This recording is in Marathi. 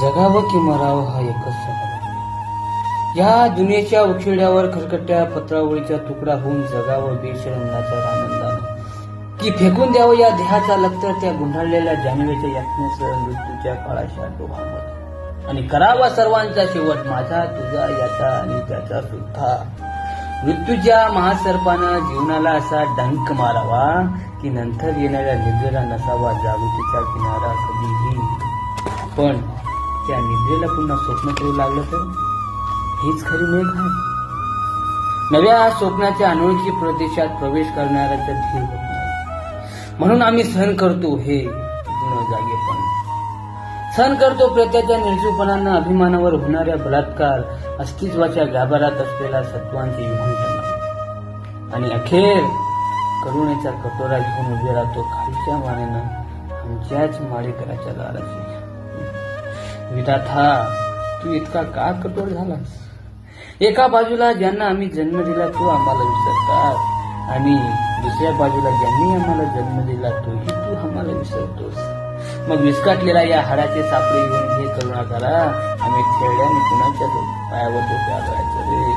जगावं की मरावं हा एकच सवाल आहे. या दुनियेच्या उखिड्यावर खरकट्या पत्रावळीचा तुकडा होऊन जगावं बेशरणाच्या आनंदानं की फेकून द्यावं या देहाचा लक्तर त्या गुंडाळलेल्या जानवेच्या यातनेसह मृत्यूच्या काळाच्या डोहामध्ये आणि करावा सर्वांचा शेवट माझा तुझा याचा आणि त्याचा सुद्धा. मृत्यूच्या महासर्पानं जीवनाला असा डंक मारावा की नंतर येणाऱ्या निद्रेला नसावा जागृतीचा किनारा कधीही. पण त्या निद्रेला पुन्हा स्वप्न करू लागलं तर हीच खरी मेघ आहे. नव्या स्वप्नाच्या अनोळखी प्रदेशात प्रवेश करणाऱ्याचा धीर होत नाही. म्हणून आम्ही सहन करतो हे जुनं जागेपण, सहन करतो प्रेत्याच्या निर्जीवपणानं अभिमानावर होणाऱ्या बलात्कार, अस्तित्वाच्या गाभारात असलेल्या सत्वांचे विभंजन आणि अखेर करुणेचा कटोरा घेऊन उभे राहतो खालच्या मानेनं आमच्याच माळेकराच्या दाराशी. विधाता, तू इतका का कठोर झालास? एका बाजूला ज्यांना आम्ही जन्म दिला तो आम्हाला विसरतात आणि दुसऱ्या बाजूला ज्यांनी आम्हाला जन्म दिला तोही तू आम्हाला विसरतोस. मग विस्कटलेला या हाडाचे सापळे घेऊन हे करुणा करा आम्ही खेळल्याने कुणाच्या पायावर तो प्यागायचं रे.